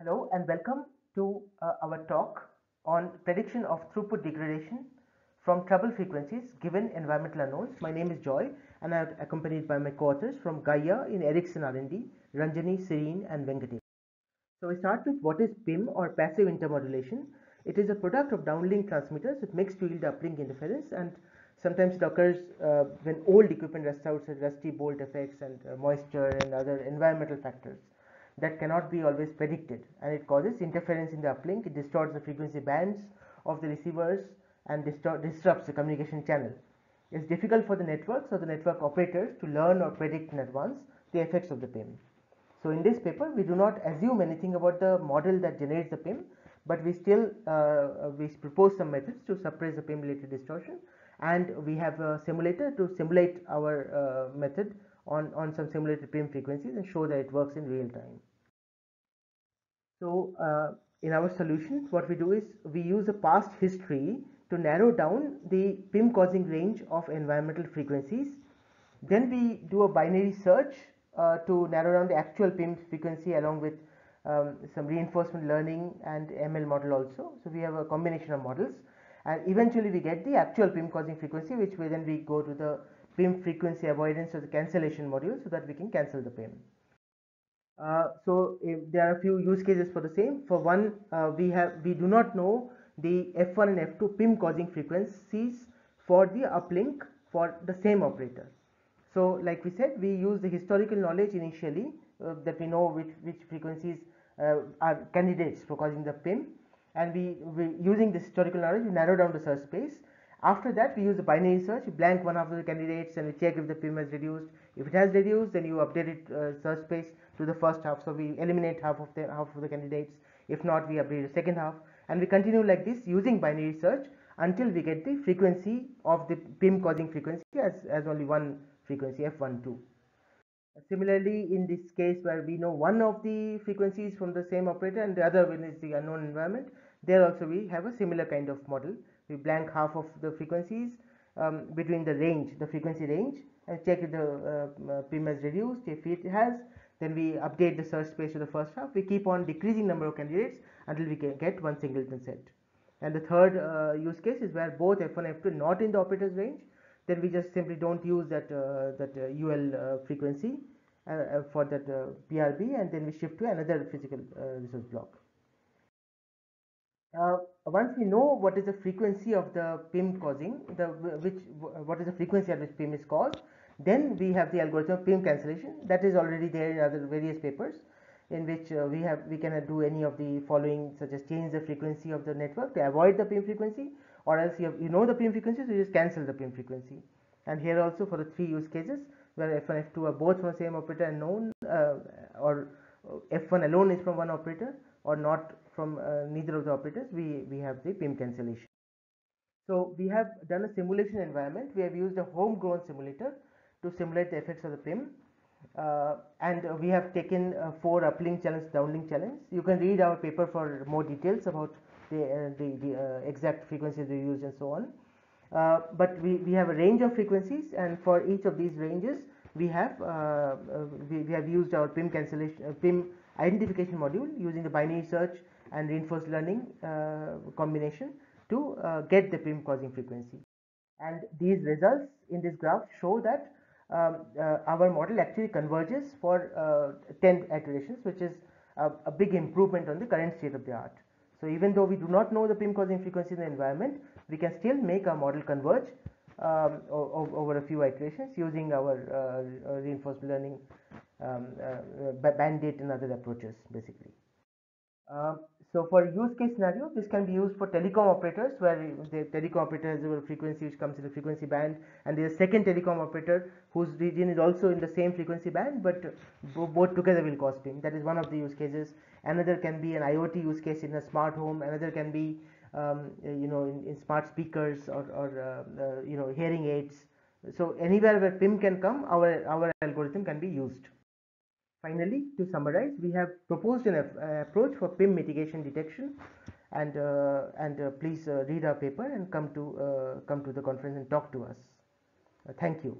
Hello and welcome to our talk on prediction of throughput degradation from trouble frequencies given environmental unknowns. My name is Joy and I am accompanied by my co-authors from Gaia in Ericsson R&D, Ranjani, Serene and Venkatesh. So we start with what is PIM or passive intermodulation. It is a product of downlink transmitters with mixed field uplink interference, and sometimes it occurs when old equipment rusts out, such as rusty bolt effects and moisture and other environmental factors that cannot be always predicted, and it causes interference in the uplink. It distorts the frequency bands of the receivers and disrupts the communication channel. It's difficult for the networks or the network operators to learn or predict in advance the effects of the PIM. So in this paper, we do not assume anything about the model that generates the PIM, but we still we propose some methods to suppress the PIM related distortion, and we have a simulator to simulate our method on some simulated PIM frequencies and show that it works in real time. So in our solution, what we do is we use a past history to narrow down the PIM causing range of environmental frequencies. Then we do a binary search to narrow down the actual PIM frequency along with some reinforcement learning and ML model also. So we have a combination of models, and eventually we get the actual PIM causing frequency, which way then we go to the PIM frequency avoidance or the cancellation module so that we can cancel the PIM. So there are a few use cases for the same. For one, we do not know the F1 and F2 PIM causing frequencies for the uplink for the same operator. So like we said, we use the historical knowledge initially that we know which frequencies are candidates for causing the PIM, and we using this historical knowledge we narrow down the search space. After that, we use the binary search. We blank one of the candidates and we check if the PIM has reduced. If it has reduced, then you update it search space to the first half. So we eliminate half of the candidates. If not, we update the second half, and we continue like this using binary search until we get the frequency of the PIM causing frequency as only one frequency, F12. Similarly, in this case where we know one of the frequencies from the same operator and the other one is the unknown environment, there also we have a similar kind of model. We blank half of the frequencies between the range, the frequency range, and check if the PIM has reduced. If it has, then we update the search space to the first half. We keep on decreasing number of candidates until we can get one singleton set. And the third use case is where both F1 and F2 not in the operator's range. Then we just simply don't use that UL frequency for that PRB, and then we shift to another physical resource block. Once we know what is the frequency of the PIM causing, what is the frequency at which PIM is caused, then we have the algorithm of PIM cancellation that is already there in other various papers, in which we can do any of the following, such as change the frequency of the network to avoid the PIM frequency, or else you know the PIM frequency, so you just cancel the PIM frequency. And here also for the three use cases where F1 F2 are both from the same operator and known, or F1 alone is from one operator or not from neither of the operators, we have the PIM cancellation. So we have done a simulation environment. We have used a homegrown simulator to simulate the effects of the PIM, and we have taken 4 uplink challenge, downlink challenge. You can read our paper for more details about the exact frequencies we use and so on. But we have a range of frequencies, and for each of these ranges we have used our PIM cancellation PIM identification module using the binary search and reinforced learning combination to get the PIM causing frequency. And these results in this graph show that our model actually converges for 10 iterations, which is a big improvement on the current state of the art. So even though we do not know the PIM causing frequency in the environment, we can still make our model converge over a few iterations using our reinforcement learning, bandit and other approaches basically. So for use case scenario, this can be used for telecom operators, where the telecom operator has a frequency which comes in the frequency band, and there is a second telecom operator whose region is also in the same frequency band, but both together will cause PIM. That is one of the use cases. Another can be an IoT use case in a smart home. Another can be in smart speakers or hearing aids. So anywhere where PIM can come, our algorithm can be used. Finally, to summarize, we have proposed an approach for PIM mitigation detection, and please read our paper and come to the conference and talk to us. Thank you.